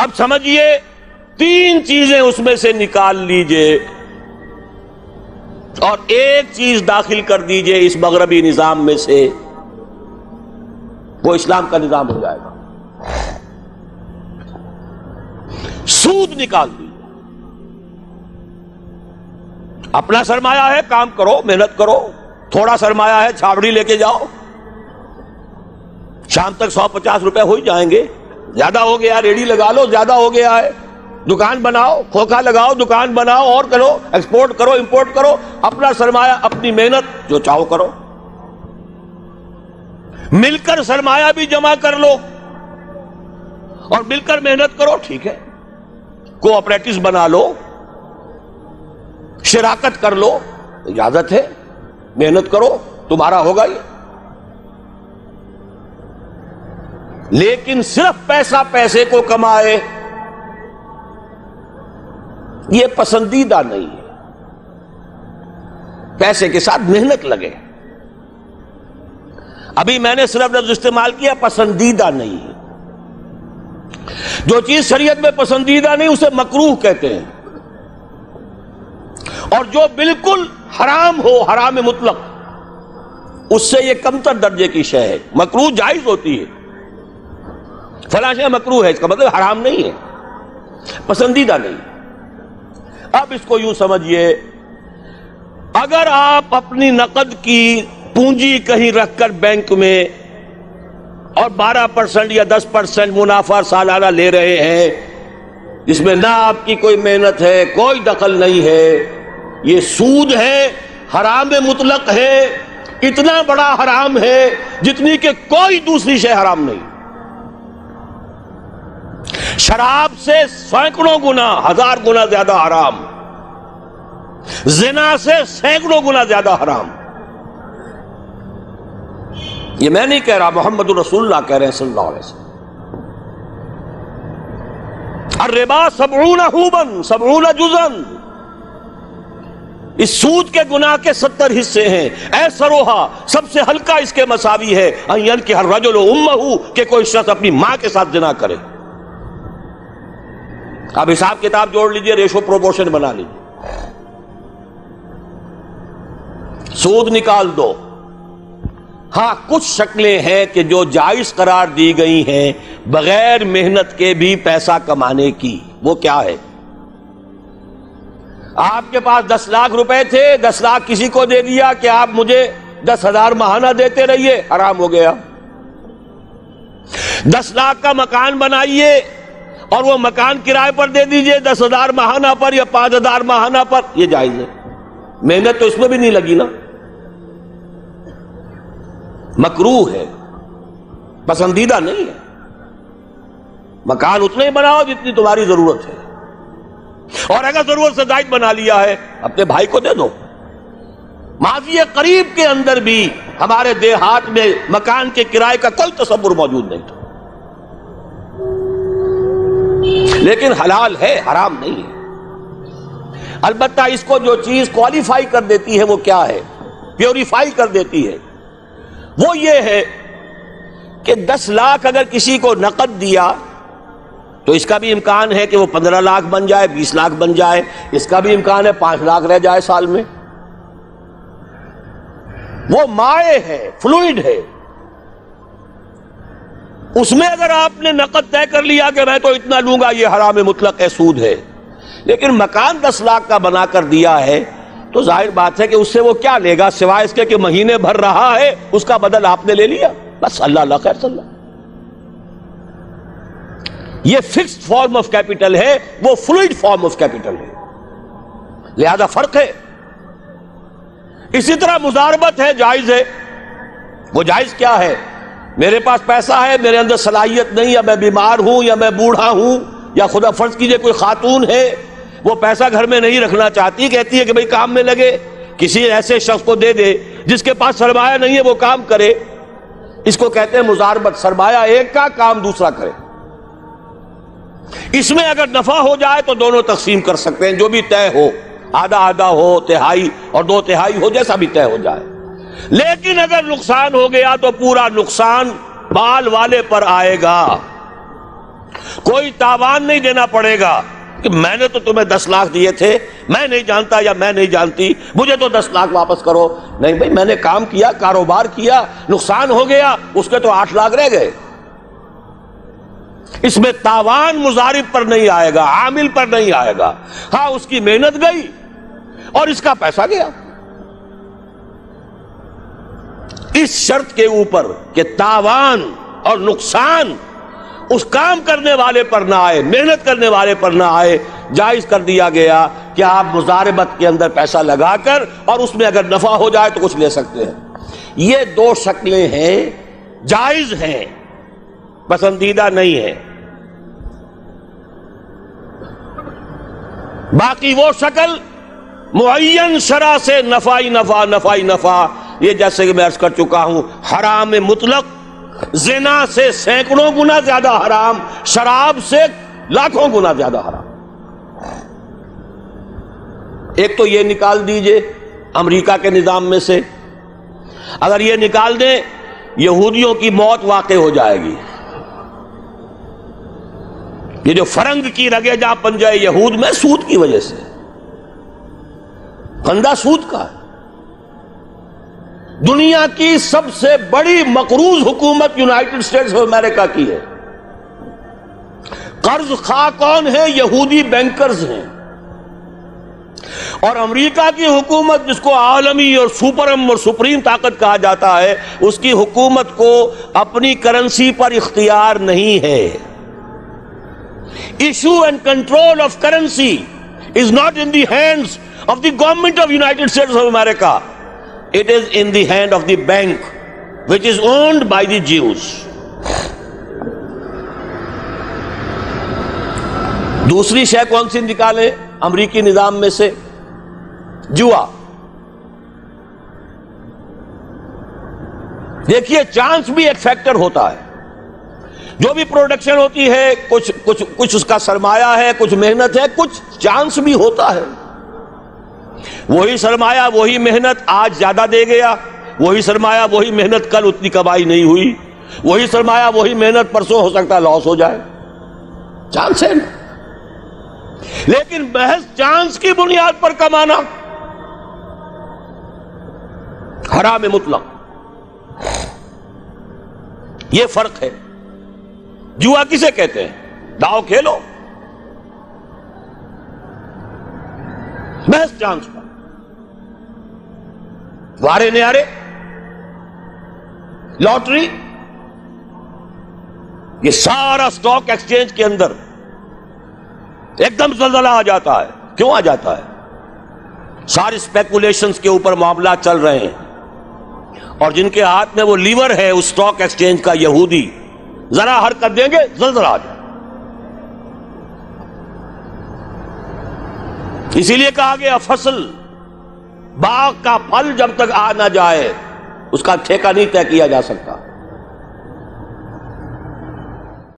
اب سمجھیے 3 چیزیں اس میں سے نکال لیجئے اور ایک چیز داخل کر دیجئے اس مغربی نظام میں سے، وہ اسلام کا نظام ہو جائے گا۔ سود نکال دیجئے، اپنا سرمایہ ہے کام کرو، محنت کرو، تھوڑا سرمایہ ہے چھاوڑی لے کے جاؤ، شام تک 150 روپے ہو ہی جائیں گے، زیادہ ہو گیا ریڈی لگا لو، زیادہ ہو گیا ہے دکان بناؤ، کھوکھا لگاؤ، دکان بناؤ اور کرو، ایکسپورٹ کرو، امپورٹ کرو، اپنا سرمایہ، اپنی محنت جو چاہو کرو، مل کر سرمایہ بھی جمع کر لو اور مل کر محنت کرو، ٹھیک ہے، کوآپریٹوز بنا لو، شراکت کر لو، اجازت ہے، محنت کرو، تمہارا ہوگا یہ۔ لیکن صرف پیسہ پیسے کو کمائے یہ پسندیدہ نہیں ہے، پیسے کے ساتھ محنت لگے۔ ابھی میں نے صرف لفظ استعمال کیا پسندیدہ نہیں ہے، جو چیز شریعت میں پسندیدہ نہیں اسے مکروہ کہتے ہیں، اور جو بالکل حرام ہو، حرام مطلق، اس سے یہ کمتر درجے کی شے ہے۔ مکروہ جائز ہوتی ہے، فلاں شے مکروہ ہے، اس کا مطلب حرام نہیں ہے، پسندیدہ نہیں۔ اب اس کو یوں سمجھیے، اگر آپ اپنی نقد کی پونجی کہیں رکھ کر بینک میں اور 12% یا 10% منافع سالانہ لے رہے ہیں، جس میں نہ آپ کی کوئی محنت ہے، کوئی دخل نہیں ہے، یہ سود ہے، حرام مطلق ہے، اتنا بڑا حرام ہے جتنی کہ کوئی دوسری شے حرام نہیں۔ شراب سے سینکڑوں گنا، 1000 گنا زیادہ حرام، زنا سے سینکڑوں گنا زیادہ حرام۔ یہ میں نہیں کہہ رہا، محمد رسول اللہ کہہ رہے ہیں صلی اللہ علیہ وسلم۔ الربا 70 حوبا 70 جزءا، اس سود کے گناہ کے 70 حصے ہیں۔ ایسروہا، سب سے ہلکا اس کے مساوی ہے، ان ينكح الرجل امہ، کہ کوئی شخص اپنی ماں کے ساتھ زنا کرے۔ اب حساب کتاب جوڑ لیجئے، ریشو پروپورشن بنا لیجئے، سود نکال دو۔ ہاں کچھ شکلیں ہیں کہ جو جائز قرار دی گئی ہیں بغیر محنت کے بھی پیسہ کمانے کی، وہ کیا ہے؟ آپ کے پاس 10 لاکھ روپے تھے، 10 لاکھ کسی کو دے دیا کہ آپ مجھے 10,000 ماہانہ دیتے رہیے، حرام ہو گیا۔ 10 لاکھ کا مکان بنائیے اور وہ مکان کرائے پر دے دیجئے 10,000 ماہانہ پر یا 5,000 ماہانہ پر، یہ جائز ہے، محنت تو اس میں بھی نہیں لگی نا، مکروہ ہے، پسندیدہ نہیں ہے۔ مکان اتنا ہی بناؤ جتنی تمہاری ضرورت ہے، اور اگر ضرورت سے زائد بنا لیا ہے اپنے بھائی کو دے دو۔ ماضی قریب کے اندر بھی ہمارے دیہات میں مکان کے کرائے کا کوئی تصور موجود نہیں تھا، لیکن حلال ہے، حرام نہیں ہے۔ البتہ اس کو جو چیز کوالیفائی کر دیتی ہے وہ کیا ہے، پیوریفائی کر دیتی ہے، وہ یہ ہے کہ 10 لاکھ اگر کسی کو نقد دیا تو اس کا بھی امکان ہے کہ وہ 15 لاکھ بن جائے، 20 لاکھ بن جائے، اس کا بھی امکان ہے 5 لاکھ رہ جائے سال میں۔ وہ مائع ہے، فلوئڈ ہے، اس میں اگر آپ نے نقد طے کر لیا کہ میں تو اتنا لوں گا، یہ حرام مطلق ہے، سود ہے۔ لیکن مکان 10 لاکھ کا بنا کر دیا ہے تو ظاہر بات ہے کہ اس سے وہ کیا لے گا سوائے اس کے کہ مہینے بھر رہا ہے، اس کا بدل آپ نے لے لیا، بس اللہ اللہ خیر صلی اللہ۔ یہ فکسڈ فارم آف کیپٹل ہے، وہ فلوئڈ فارم آف کیپٹل ہے، لہذا فرق ہے۔ اسی طرح مضاربت ہے، جائز ہے۔ وہ جائز کیا ہے؟ میرے پاس پیسہ ہے، میرے اندر صلاحیت نہیں، یا میں بیمار ہوں، یا میں بوڑھا ہوں، یا خدا فرض کیجئے کوئی خاتون ہے وہ پیسہ گھر میں نہیں رکھنا چاہتی، کہتی ہے کہ بھئی کام میں لگے، کسی ایسے شخص کو دے دے جس کے پاس سرمایہ نہیں ہے، وہ کام کرے، اس کو کہتے ہیں مضاربت، سرمایہ ایک کا، کام دوسرا کرے۔ اس میں اگر نفع ہو جائے تو دونوں تقسیم کر سکتے ہیں، جو بھی طے ہو، آدھا آدھا ہو، تہائی اور 2 تہائی ہو، جیسا بھی طے ہو جائے۔ لیکن اگر نقصان ہو گیا تو پورا نقصان مال والے پر آئے گا، کوئی تاوان نہیں دینا پڑے گا کہ میں نے تو تمہیں 10 لاکھ دیے تھے، میں نہیں جانتا یا میں نہیں جانتی، مجھے تو 10 لاکھ واپس کرو۔ نہیں بھائی، میں نے کام کیا، کاروبار کیا، نقصان ہو گیا، اس کے تو 8 لاکھ رہ گئے۔ اس میں تاوان مضارب پر نہیں آئے گا، عامل پر نہیں آئے گا۔ ہاں، اس کی محنت گئی اور اس کا پیسہ گیا، اس شرط کے اوپر کہ تاوان اور نقصان اس کام کرنے والے پر نہ آئے، محنت کرنے والے پر نہ آئے۔ جائز کر دیا گیا کہ آپ مضاربت کے اندر پیسہ لگا کر اور اس میں اگر نفع ہو جائے تو کچھ لے سکتے ہیں۔ یہ 2 شکلیں ہیں، جائز ہیں، پسندیدہ نہیں ہے۔ باقی وہ شکل معین شرع سے نفعی نفع نفعی نفع، یہ جیسے کہ میں عرض کر چکا ہوں، حرام مطلق زنا سے سینکڑوں گنا زیادہ حرام، شراب سے لاکھوں گنا زیادہ حرام۔ ایک تو یہ نکال دیجئے امریکہ کے نظام میں سے، اگر یہ نکال دیں یہودیوں کی موت واقع ہو جائے گی۔ یہ جو فرنگ کی رگے جہاں پنجے یہود میں سود کی وجہ سے، پھندا سود کا ہے۔ دنیا کی سب سے بڑی مقروض حکومت یونائٹڈ اسٹیٹس آف امریکہ کی ہے۔ قرض خواہ کون ہے؟ یہودی بینکرز ہیں۔ اور امریکہ کی حکومت، جس کو عالمی اور سپرم اور سپریم طاقت کہا جاتا ہے، اس کی حکومت کو اپنی کرنسی پر اختیار نہیں ہے۔ Issue and control of currency is not in the hands of the government of United States of America. It is in the hand of the bank, which is owned by the Jews. دوسری شے کون سی نکالے امریکی نظام میں سے؟ جوا۔ دیکھیے، چانس بھی ایک فیکٹر ہوتا ہے۔ جو بھی پروڈکشن ہوتی ہے، کچھ اس کا سرمایہ ہے، کچھ محنت ہے، کچھ چانس بھی ہوتا ہے۔ وہی سرمایہ وہی محنت آج زیادہ دے گیا، وہی سرمایہ وہی محنت کل اتنی کمائی نہیں ہوئی، وہی سرمایہ وہی محنت پرسوں ہو سکتا ہے لاس ہو جائے، چانس ہے نا۔ لیکن محض چانس کی بنیاد پر کمانا حرام مطلق، یہ فرق ہے۔ جوا کسے کہتے ہیں؟ داؤ کھیلو محض چانس پر، وارے نیارے، لاٹری، یہ سارا سٹاک ایکسچینج کے اندر ایک دم زلزلہ آ جاتا ہے۔ کیوں آ جاتا ہے؟ ساری اسپیکولیشنز کے اوپر معاملات چل رہے ہیں، اور جن کے ہاتھ میں وہ لیور ہے اس سٹاک ایکسچینج کا، یہودی، ذرا حرکت دیں گے زلزلہ آ جائے۔ اسی لیے کہا گیا فصل، باغ کا پھل جب تک آ نہ جائے اس کا ٹھیکہ نہیں طے کیا جا سکتا۔